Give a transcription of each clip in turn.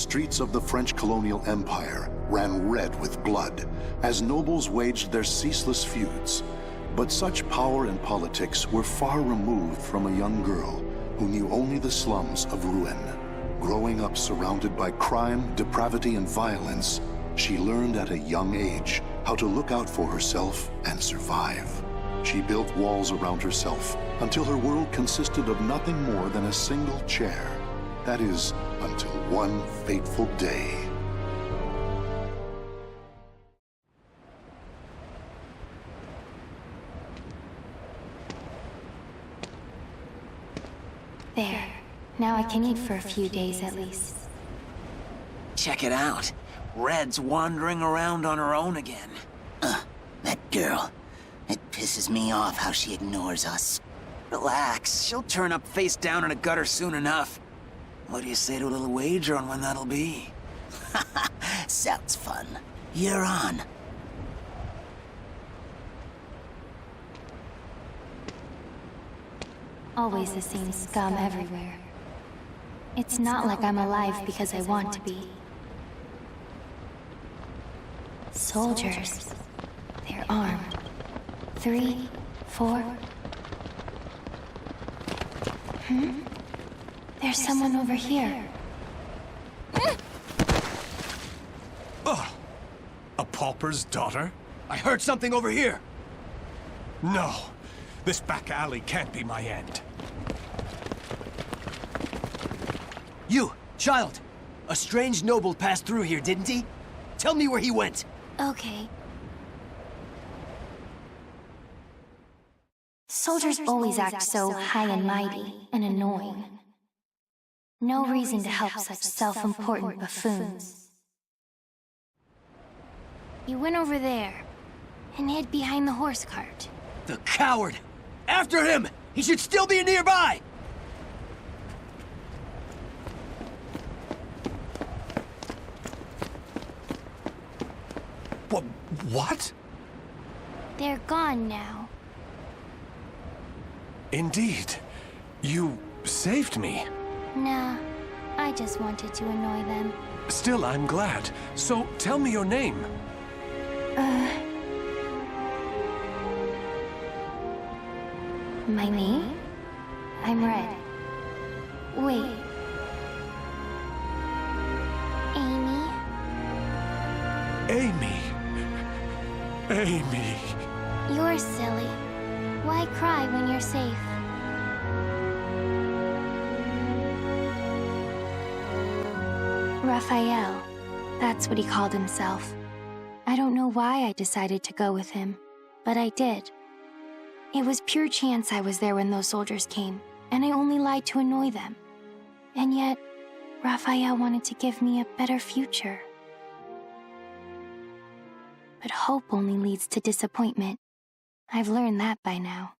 streets of the French colonial empire ran red with blood as nobles waged their ceaseless feuds. But such power and politics were far removed from a young girl who knew only the slums of Rouen. Growing up surrounded by crime, depravity, and violence, she learned at a young age how to look out for herself and survive. She built walls around herself until her world consisted of nothing more than a single chair. That is, until one fateful day. There. Now I can eat for a few days at least. Check it out. Red's wandering around on her own again. That girl. It pisses me off how she ignores us. Relax, she'll turn up face down in a gutter soon enough. What do you say to a little wager on when that'll be? Sounds fun. You're on. Always the same scum everywhere. It's not like I'm alive because I want to be. Soldiers. They're armed. 3, 4. There's someone over here. A pauper's daughter? I heard something over here! No. This back alley can't be my end. You, child! A strange noble passed through here, didn't he? Tell me where he went! Okay. Soldiers always act so high and mighty and annoying. No reason to help such self-important buffoons. He went over there and hid behind the horse cart. The coward! After him! He should still be nearby! What? They're gone now. Indeed. You saved me. Nah, I just wanted to annoy them. Still, I'm glad. So, tell me your name. My name? I'm Red. Wait. Amy? Amy. Amy. You're silly. Why cry when you're safe? Raphael. That's what he called himself. I don't know why I decided to go with him, but I did. It was pure chance I was there when those soldiers came, and I only lied to annoy them. And yet, Raphael wanted to give me a better future. But hope only leads to disappointment. I've learned that by now.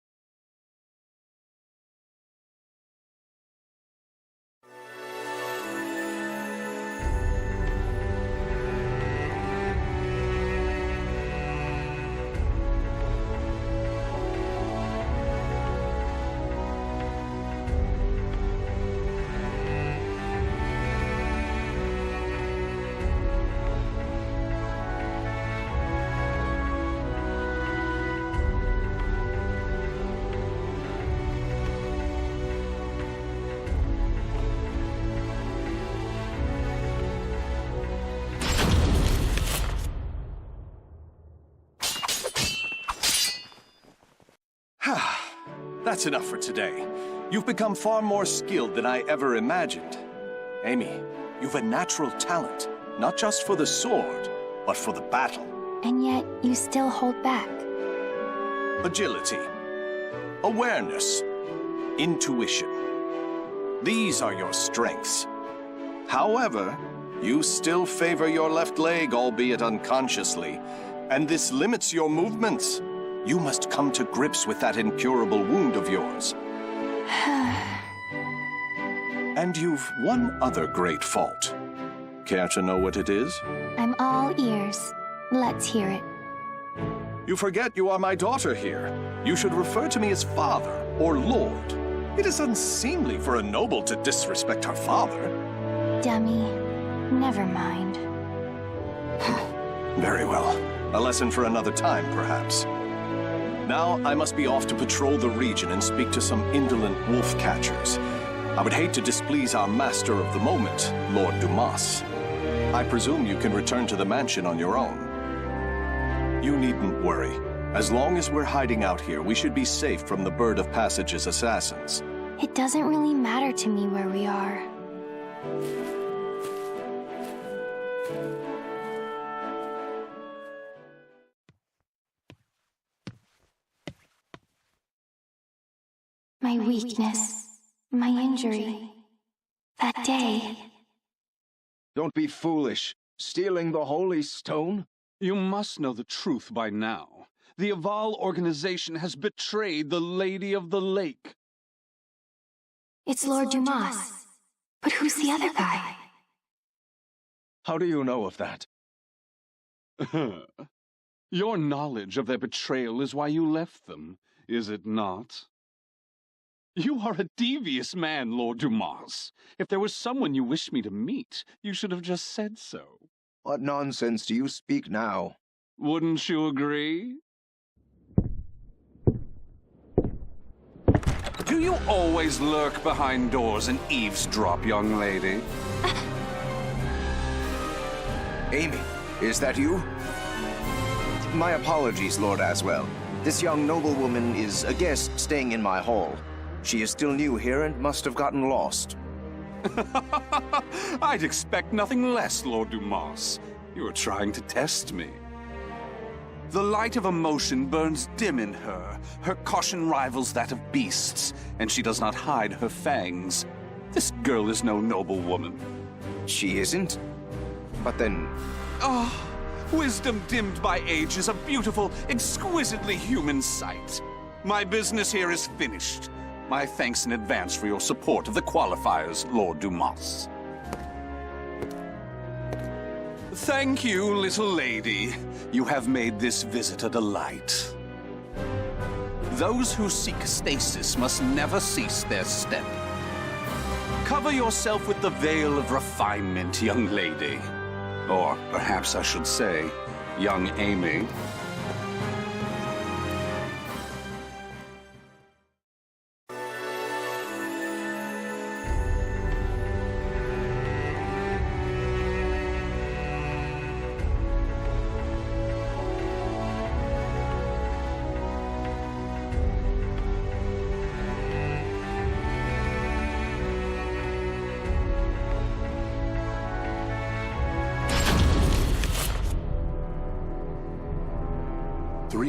That's enough for today. You've become far more skilled than I ever imagined. Amy, you've a natural talent, not just for the sword, but for the battle. And yet, you still hold back. Agility, awareness, intuition. These are your strengths. However, you still favor your left leg, albeit unconsciously, and this limits your movements. You must come to grips with that incurable wound of yours. And you've one other great fault. Care to know what it is? I'm all ears. Let's hear it. You forget you are my daughter here. You should refer to me as father or lord. It is unseemly for a noble to disrespect her father. Dummy. Never mind. Very well. A lesson for another time, perhaps. Now, I must be off to patrol the region and speak to some indolent wolf catchers. I would hate to displease our master of the moment, Lord Dumas. I presume you can return to the mansion on your own. You needn't worry. As long as we're hiding out here, we should be safe from the Bird of Passage's assassins. It doesn't really matter to me where we are. My weakness, my injury, that day. Don't be foolish. Stealing the Holy Stone? You must know the truth by now. The Aval organization has betrayed the Lady of the Lake. It's Lord Dumas. But who's the other guy? How do you know of that? Your knowledge of their betrayal is why you left them, is it not? You are a devious man, Lord Dumas. If there was someone you wished me to meet, you should have just said so. What nonsense do you speak now? Wouldn't you agree? Do you always lurk behind doors and eavesdrop, young lady? Amy, is that you? My apologies, Lord Aswell. This young noblewoman is a guest staying in my hall. She is still new here and must have gotten lost. I'd expect nothing less, Lord Dumas. You are trying to test me. The light of emotion burns dim in her. Her caution rivals that of beasts, and she does not hide her fangs. This girl is no noble woman. She isn't? But then... Ah, wisdom dimmed by age is a beautiful, exquisitely human sight. My business here is finished. My thanks in advance for your support of the qualifiers, Lord Dumas. Thank you, little lady. You have made this visit a delight. Those who seek stasis must never cease their step. Cover yourself with the veil of refinement, young lady. Or perhaps I should say, young Amy.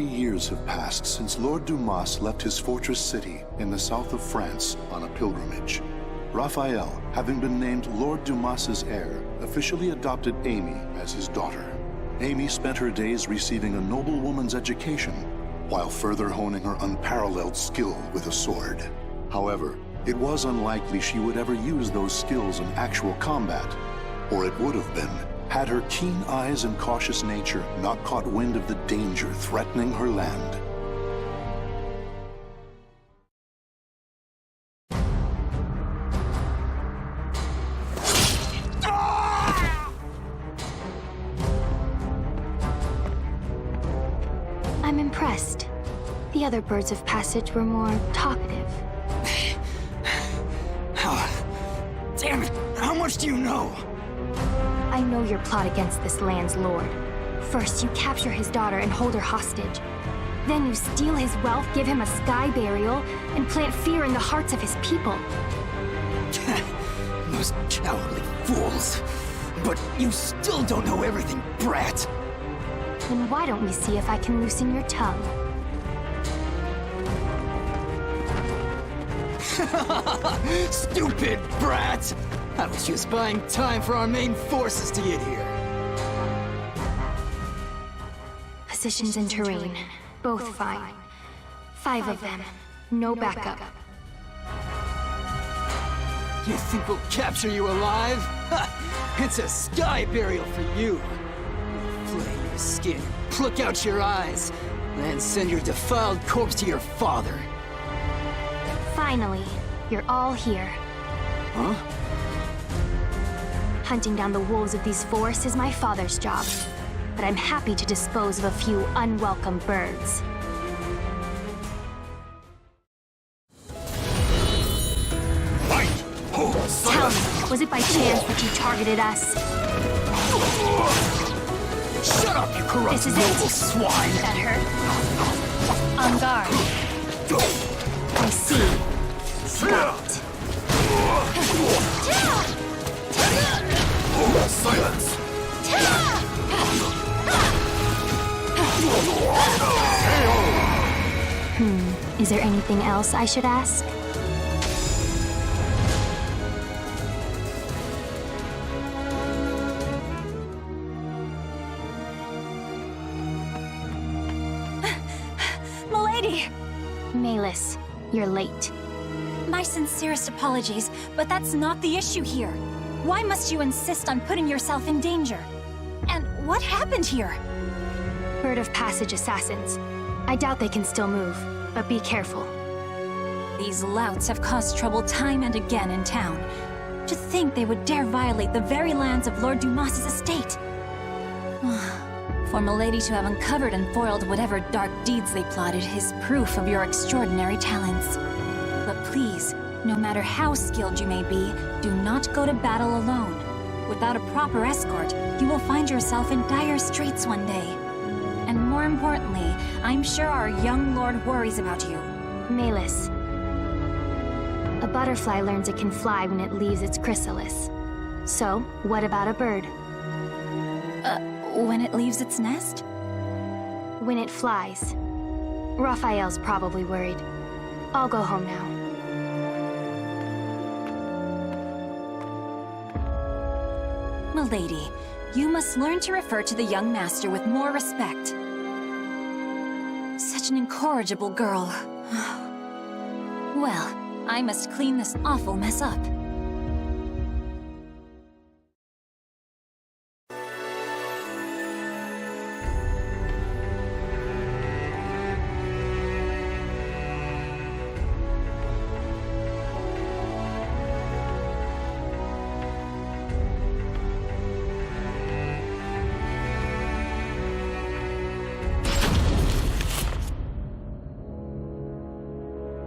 Years have passed since Lord Dumas left his fortress city in the south of France on a pilgrimage. Raphael, having been named Lord Dumas's heir, officially adopted Amy as his daughter. Amy spent her days receiving a noblewoman's education, while further honing her unparalleled skill with a sword. However, it was unlikely she would ever use those skills in actual combat, or it would have been had her keen eyes and cautious nature not caught wind of the danger threatening her land. I'm impressed. The other birds of passage were more talkative. Damn it! How much do you know? I know your plot against this land's lord. First, you capture his daughter and hold her hostage. Then you steal his wealth, give him a sky burial, and plant fear in the hearts of his people. Those cowardly fools. But you still don't know everything, brat. Then why don't we see if I can loosen your tongue? Stupid brat! I was just buying time for our main forces to get here. Positions and terrain, both fine. 5 of them, no backup. You think we'll capture you alive? Ha! It's a sky burial for you. We'll flay your skin, pluck out your eyes, then send your defiled corpse to your father. Finally, you're all here. Huh? Hunting down the wolves of these forests is my father's job, but I'm happy to dispose of a few unwelcome birds. Tell me, was it by chance that you targeted us? Shut up, you corrupt This is noble it. swine! That hurt? On guard. I see. Got it. Silence! Is there anything else I should ask? Milady! Malis, you're late. My sincerest apologies, but that's not the issue here. Why must you insist on putting yourself in danger? And what happened here? Bird of Passage assassins. I doubt they can still move, but be careful. These louts have caused trouble time and again in town. To think they would dare violate the very lands of Lord Dumas's estate. For Milady to have uncovered and foiled whatever dark deeds they plotted is proof of your extraordinary talents. But please, no matter how skilled you may be, do not go to battle alone. Without a proper escort, you will find yourself in dire straits one day. And more importantly, I'm sure our young lord worries about you. Malis. A butterfly learns it can fly when it leaves its chrysalis. So, what about a bird? When it leaves its nest? When it flies. Raphael's probably worried. I'll go home now. Milady, you must learn to refer to the young master with more respect. Such an incorrigible girl. Well, I must clean this awful mess up.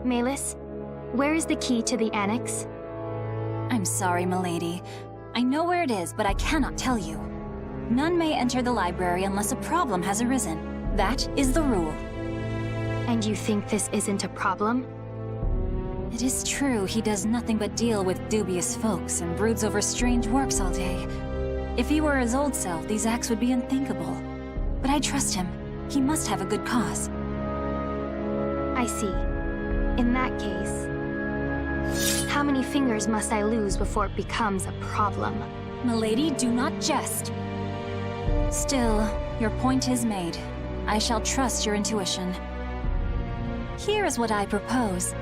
Malis, where is the key to the annex? I'm sorry, milady. I know where it is, but I cannot tell you. None may enter the library unless a problem has arisen. That is the rule. And you think this isn't a problem? It is true he does nothing but deal with dubious folks and broods over strange works all day. If he were his old self, these acts would be unthinkable. But I trust him. He must have a good cause. I see. In that case, how many fingers must I lose before it becomes a problem? Milady, do not jest. Still, your point is made. I shall trust your intuition. Here is what I propose.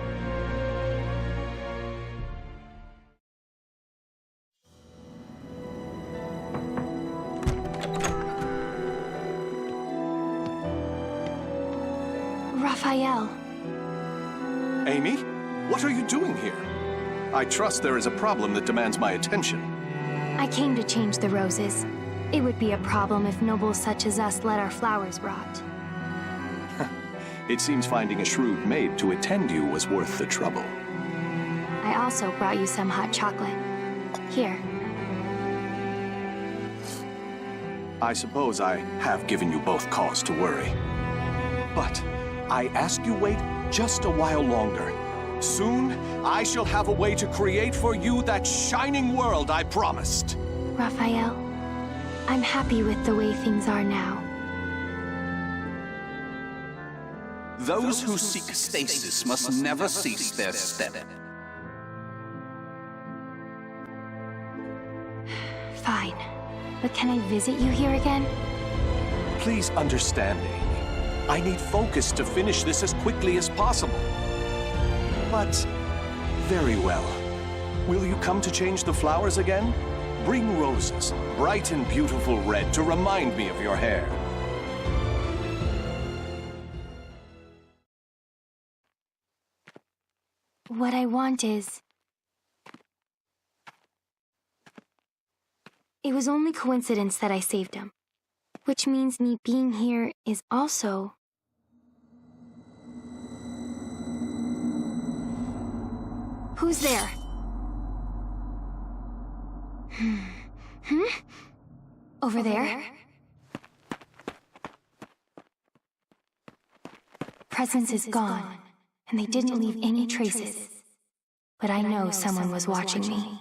Raphael. Amy, what are you doing here? I trust there is a problem that demands my attention. I came to change the roses. It would be a problem if nobles such as us let our flowers rot. It seems finding a shrewd maid to attend you was worth the trouble. I also brought you some hot chocolate. Here. I suppose I have given you both cause to worry. But I ask you wait just a while longer. Soon, I shall have a way to create for you that shining world I promised. Raphael, I'm happy with the way things are now. Those who seek stasis must never cease their step. Fine. But can I visit you here again? Please understand, Amy. I need focus to finish this as quickly as possible. But, very well. Will you come to change the flowers again? Bring roses, bright and beautiful red, to remind me of your hair. What I want is... It was only coincidence that I saved him. Which means me being here is also... Who's there? Over there? Presence is gone, and they didn't leave any traces. But I know someone was watching me.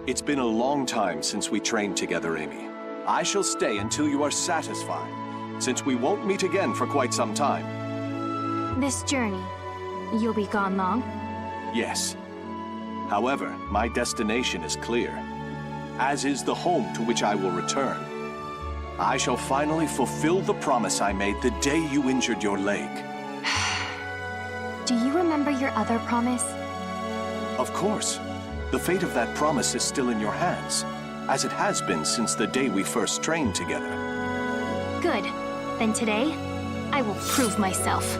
It's been a long time since we trained together, Amy. I shall stay until you are satisfied, since we won't meet again for quite some time. This journey, you'll be gone long? Yes. However, my destination is clear, as is the home to which I will return. I shall finally fulfill the promise I made the day you injured your leg. Do you remember your other promise? Of course. The fate of that promise is still in your hands, as it has been since the day we first trained together. Good. Then today, I will prove myself.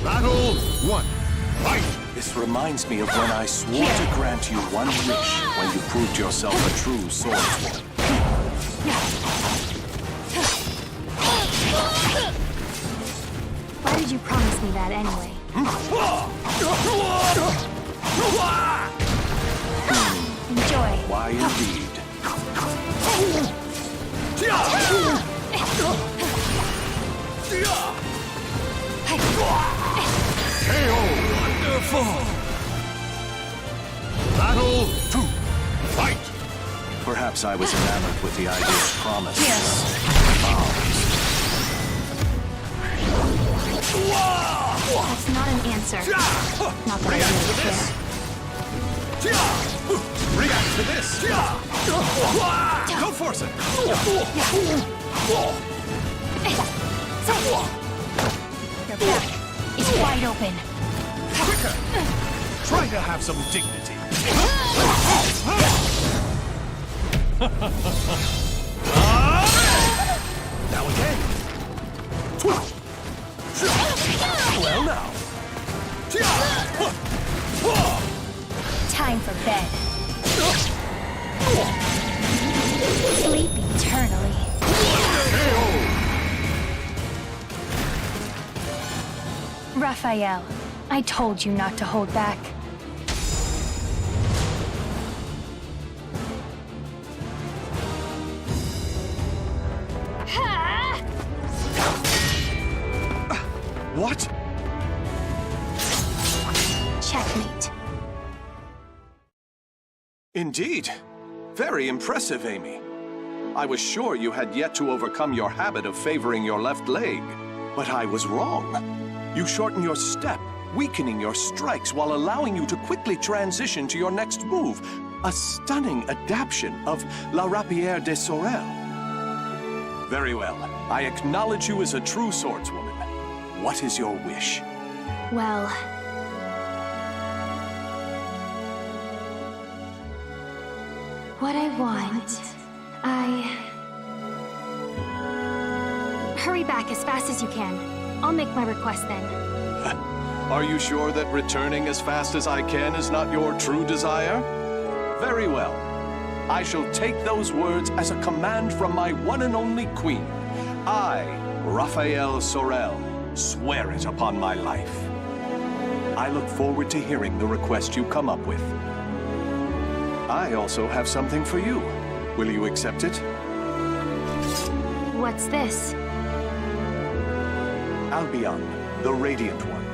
Battle 1. Fight! This reminds me of when I swore to grant you one wish when you proved yourself a true swordswoman. Why did you promise me that anyway? Enjoy. Why indeed? Wonderful! Battle 2. Fight! Perhaps I was enamored with the idea of promise. That's not an answer. Not that React I to really this! care. React to this! Don't force it! Your back is wide open. Quicker! Try to have some dignity. Now again. Well now. Time for bed. Sleep eternally. Raphael, I told you not to hold back. What? Checkmate. Indeed. Very impressive, Amy. I was sure you had yet to overcome your habit of favoring your left leg. But I was wrong. You shorten your step, weakening your strikes while allowing you to quickly transition to your next move. A stunning adaptation of La Rapière de Sorel. Very well. I acknowledge you as a true swordswoman. What is your wish? Well... what I want... Hurry back as fast as you can. I'll make my request then. Are you sure that returning as fast as I can is not your true desire? Very well. I shall take those words as a command from my one and only queen. I, Raphael Sorel, swear it upon my life. I look forward to hearing the request you come up with. I also have something for you. Will you accept it? What's this? Albion, the Radiant One.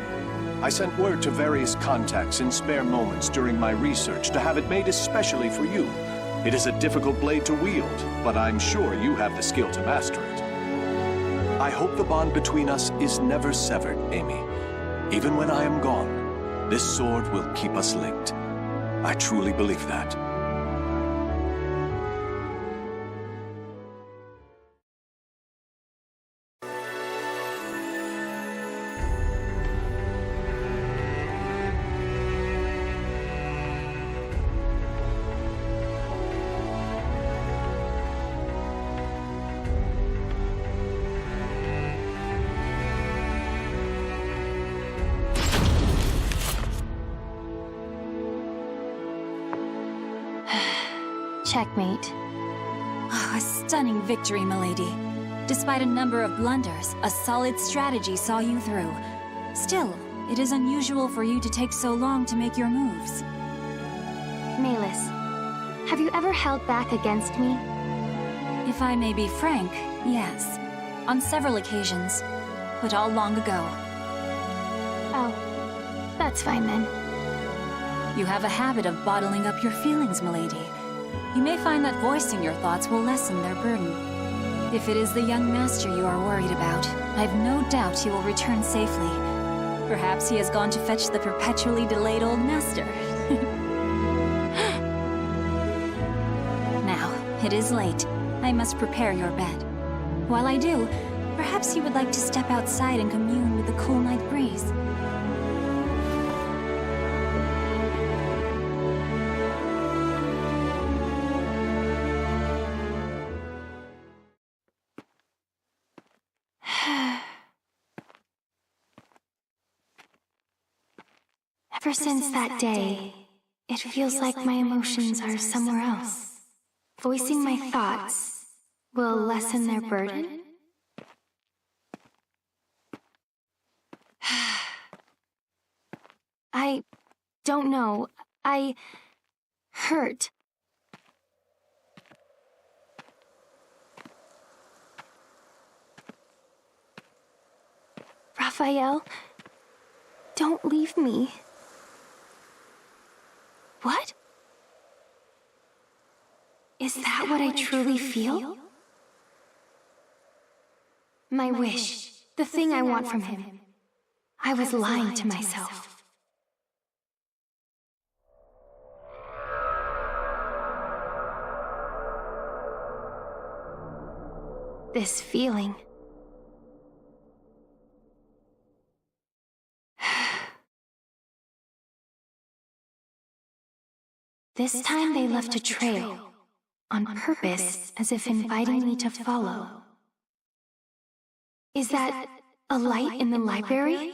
I sent word to various contacts in spare moments during my research to have it made especially for you. It is a difficult blade to wield, but I'm sure you have the skill to master it. I hope the bond between us is never severed, Amy. Even when I am gone, this sword will keep us linked. I truly believe that. Checkmate. Oh, a stunning victory, milady. Despite a number of blunders, a solid strategy saw you through. Still, it is unusual for you to take so long to make your moves. Malus, have you ever held back against me? If I may be frank, yes. On several occasions, but all long ago. Oh, that's fine then. You have a habit of bottling up your feelings, milady. You may find that voicing your thoughts will lessen their burden. If it is the young master you are worried about, I've no doubt he will return safely. Perhaps he has gone to fetch the perpetually delayed old master. Now, it is late. I must prepare your bed. While I do, perhaps you would like to step outside and commune with the cool night breeze. Ever since that day, it feels like my emotions are somewhere else. Voicing my thoughts will lessen their burden? I don't know. I hurt. Raphael, don't leave me. What? Is that what I truly feel? My wish, the thing I want from him. I was lying to myself. This feeling. This time they left a trail, on purpose, as if inviting me to follow. Is that a light in the library?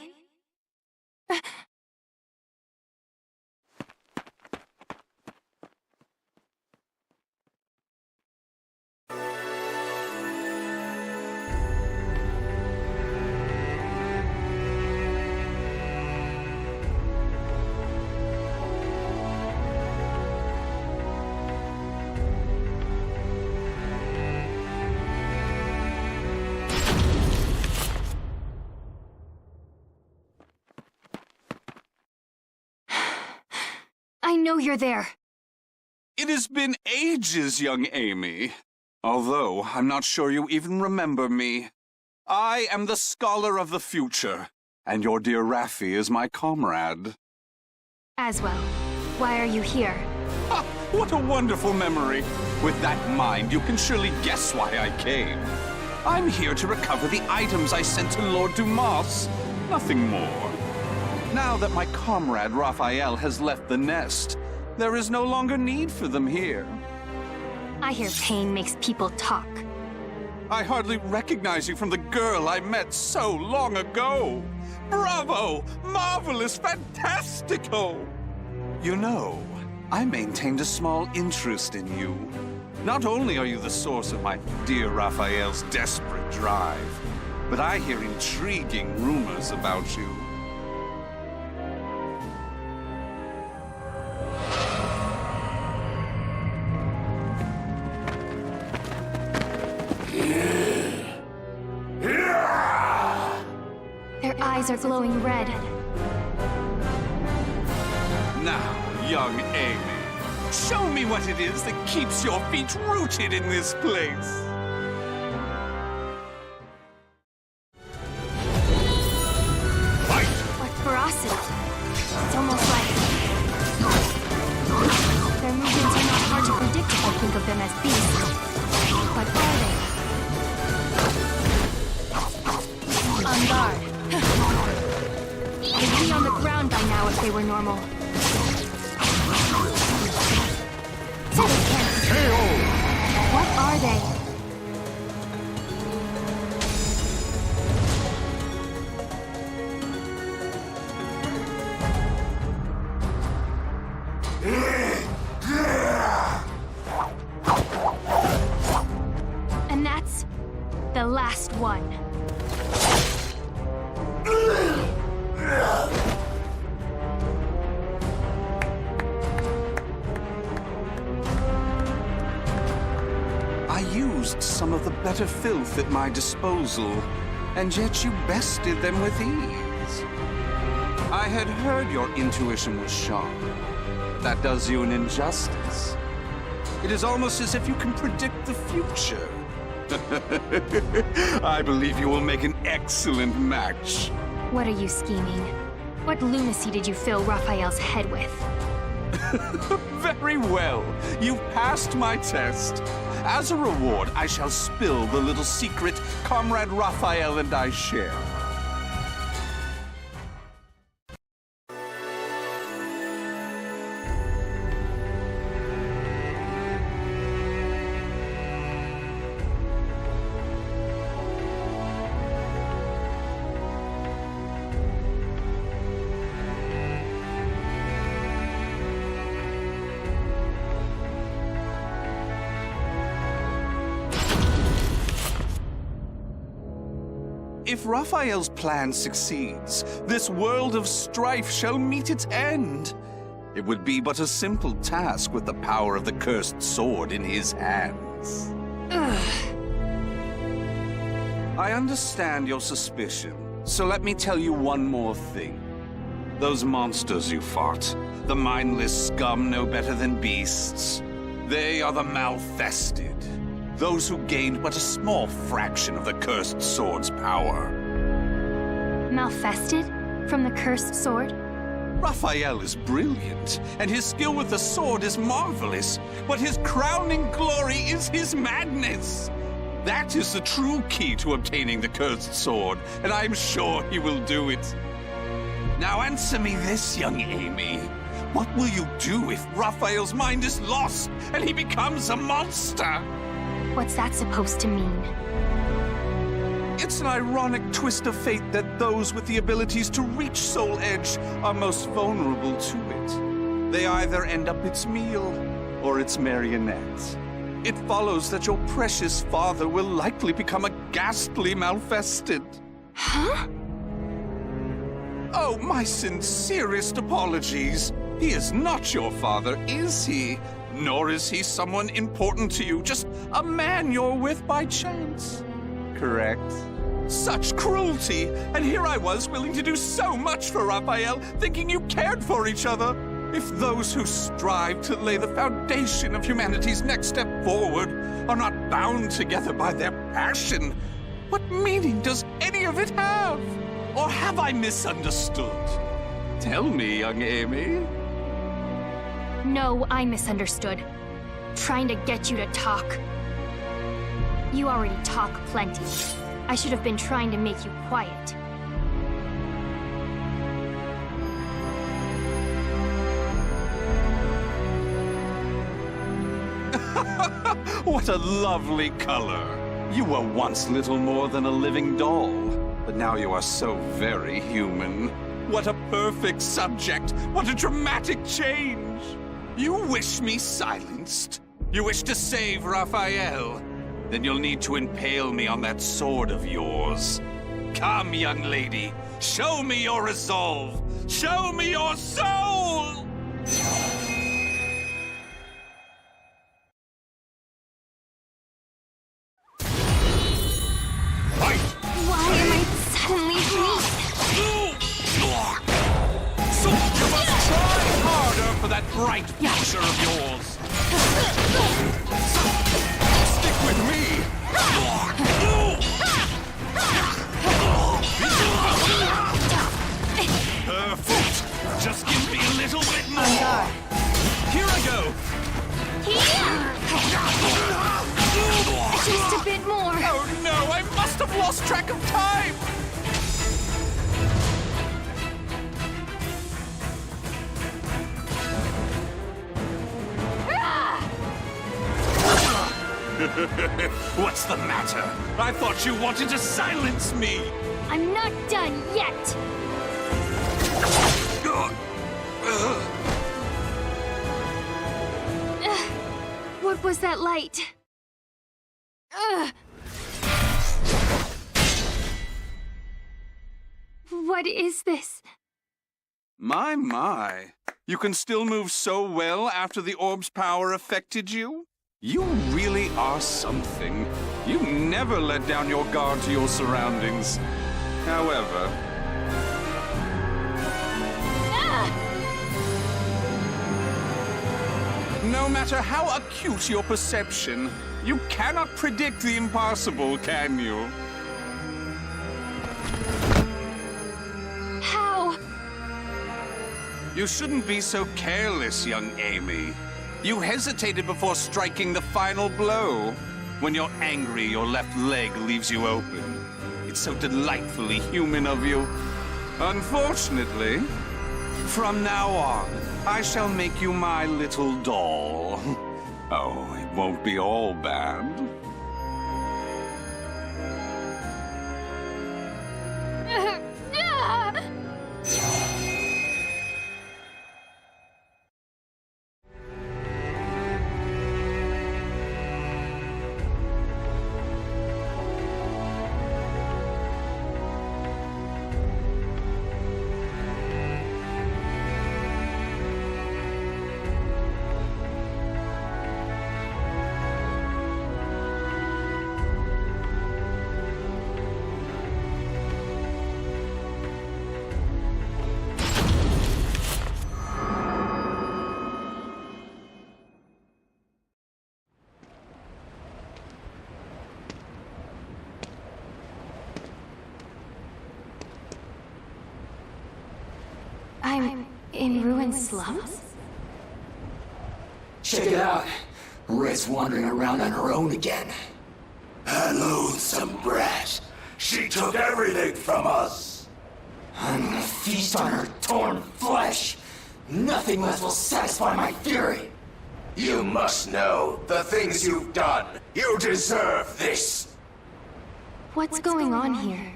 I know you're there. It has been ages, young Amy. Although, I'm not sure you even remember me. I am the scholar of the future, and your dear Raffi is my comrade. Aswell, why are you here? Ha! What a wonderful memory! With that in mind, you can surely guess why I came. I'm here to recover the items I sent to Lord Dumas. Nothing more. Now that my comrade Raphael has left the nest, there is no longer need for them here. I hear pain makes people talk. I hardly recognize you from the girl I met so long ago. Bravo! Marvelous! Fantastico! You know, I maintained a small interest in you. Not only are you the source of my dear Raphael's desperate drive, but I hear intriguing rumors about you. Their eyes are glowing red. Now, young Amy, show me what it is that keeps your feet rooted in this place. Fight! What ferocity. It's almost like... Their movements are not hard to predict if I think of them as beasts. What are they? On guard. They'd be on the ground by now if they were normal. So they can't. What are they? last one. I used some of the better filth at my disposal, and yet you bested them with ease. I had heard your intuition was sharp. That does you an injustice. It is almost as if you can predict the future. I believe you will make an excellent match. What are you scheming? What lunacy did you fill Raphael's head with? Very well. You've passed my test. As a reward, I shall spill the little secret Comrade Raphael and I share. If Raphael's plan succeeds, this world of strife shall meet its end. It would be but a simple task with the power of the cursed sword in his hands. I understand your suspicion, so let me tell you one more thing. Those monsters you fought, the mindless scum no better than beasts, they are the Malfested. Those who gained but a small fraction of the cursed sword's power. Malfested? From the cursed sword? Raphael is brilliant, and his skill with the sword is marvelous, but his crowning glory is his madness. That is the true key to obtaining the cursed sword, and I'm sure he will do it. Now answer me this, young Amy. What will you do if Raphael's mind is lost and he becomes a monster? What's that supposed to mean? It's an ironic twist of fate that those with the abilities to reach Soul Edge are most vulnerable to it. They either end up its meal or its marionette. It follows that your precious father will likely become a ghastly Malfested. Huh? Oh, my sincerest apologies. He is not your father, is he? Nor is he someone important to you, just a man you're with by chance. Correct? Such cruelty! And here I was, willing to do so much for Raphael, thinking you cared for each other. If those who strive to lay the foundation of humanity's next step forward are not bound together by their passion, what meaning does any of it have? Or have I misunderstood? Tell me, young Amy. No, I misunderstood. Trying to get you to talk. You already talk plenty. I should have been trying to make you quiet. What a lovely color. You were once little more than a living doll, but now you are so very human. What a perfect subject! What a dramatic change! You wish me silenced? You wish to save Raphael? Then you'll need to impale me on that sword of yours. Come, young lady, show me your resolve! Show me your soul! Why am I suddenly weak? So you must try harder for that bright future of yours. Stick with me. Perfect. Just give me a little bit more. Here I go. Just a bit more. Oh no, I must have lost track of time. What's the matter? I thought you wanted to silence me! I'm not done yet! What was that light? What is this? My. You can still move so well after the orb's power affected you? You really are something. You never let down your guard to your surroundings. However... No matter how acute your perception, you cannot predict the impossible, can you? How? You shouldn't be so careless, young Amy. You hesitated before striking the final blow. When you're angry, your left leg leaves you open. It's so delightfully human of you. Unfortunately, from now on, I shall make you my little doll. Oh, it won't be all bad. I'm in ruined slums? Check it out. Red's wandering around on her own again. A loathsome brat. She took everything from us. I'm gonna feast on her torn flesh. Nothing less will satisfy my fury. You must know the things you've done. You deserve this. What's going on here?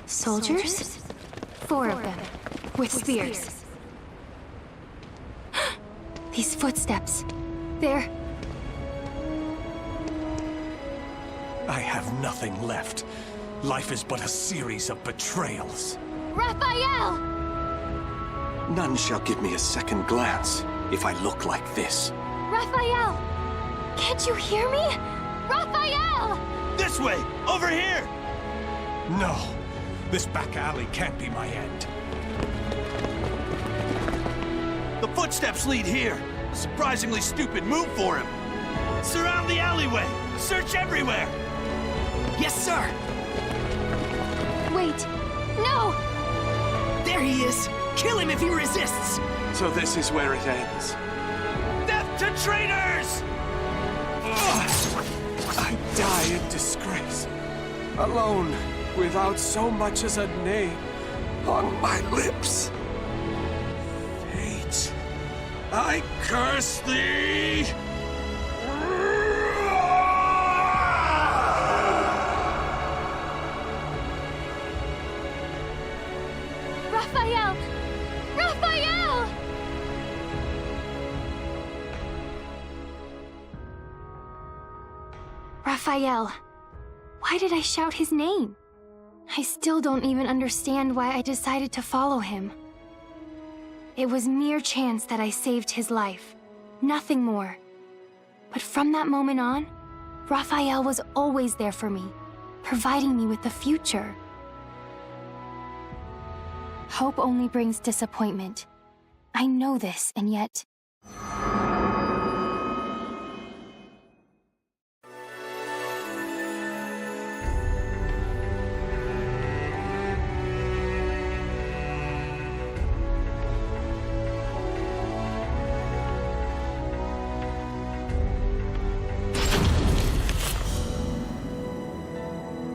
Soldiers? 4 of them, with spears. These footsteps. They're... I have nothing left. Life is but a series of betrayals. Raphael! None shall give me a second glance if I look like this. Raphael! Can't you hear me? Raphael! This way! Over here! No. This back alley can't be my end. The footsteps lead here. A surprisingly stupid move for him. Surround the alleyway. Search everywhere. Yes, sir! Wait! No! There he is! Kill him if he resists! So this is where it ends. Death to traitors! I die in disgrace. Alone, without so much as a name on my lips. Fate, I curse thee! Raphael! Raphael! Raphael. Why did I shout his name? I still don't even understand why I decided to follow him. It was mere chance that I saved his life. Nothing more. But from that moment on, Raphael was always there for me, providing me with the future. Hope only brings disappointment. I know this, and yet...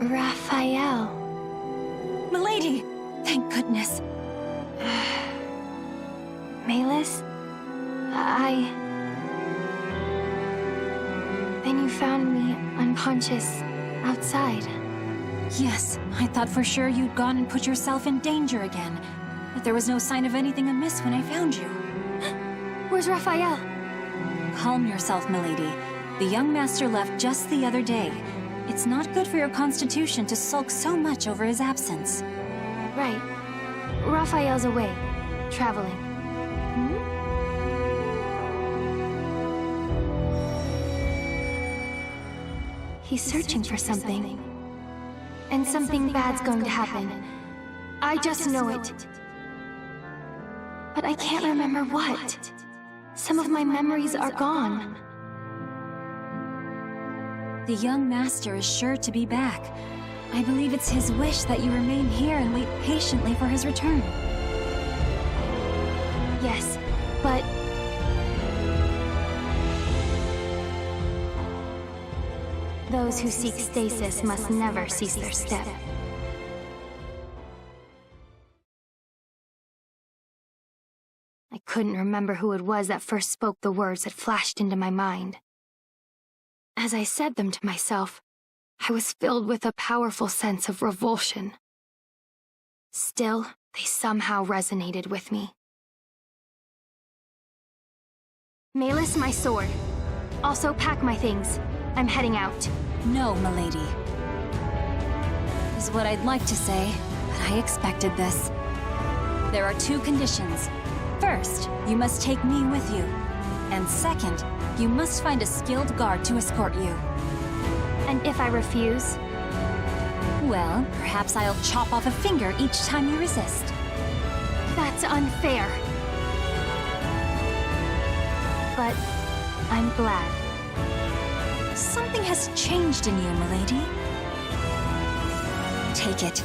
Raphael. Milady! Thank goodness. Malus? Then you found me unconscious outside. Yes, I thought for sure you'd gone and put yourself in danger again. But there was no sign of anything amiss when I found you. Where's Raphael? Calm yourself, milady. The young master left just the other day. It's not good for your constitution to sulk so much over his absence. Right. Raphael's away, traveling. He's searching for something. And something bad's going to happen. I just know it. But I can't remember what. Some of my memories are gone. The young master is sure to be back. I believe it's his wish that you remain here and wait patiently for his return. Yes, but... those who seek stasis must never cease their step. I couldn't remember who it was that first spoke the words that flashed into my mind. As I said them to myself, I was filled with a powerful sense of revulsion. Still, they somehow resonated with me. Malus, my sword. Also pack my things. I'm heading out. No, milady. Is what I'd like to say, but I expected this. There are 2 conditions. First, you must take me with you. And second, you must find a skilled guard to escort you. And if I refuse? Well, perhaps I'll chop off a finger each time you resist. That's unfair. But I'm glad. Something has changed in you, milady. Take it.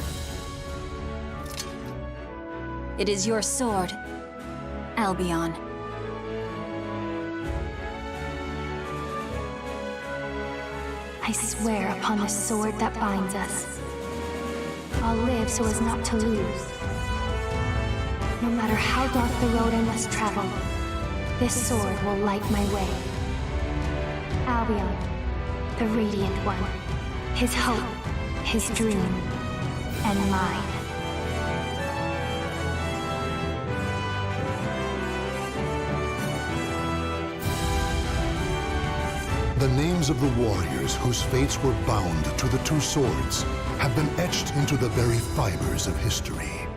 It is your sword, Albion. I swear upon the sword that binds us. I'll live so as not to lose. No matter how dark the road I must travel, this sword will light my way. Albion, the Radiant One, his hope, his dream, and mine. The names of the warriors whose fates were bound to the 2 swords have been etched into the very fibers of history.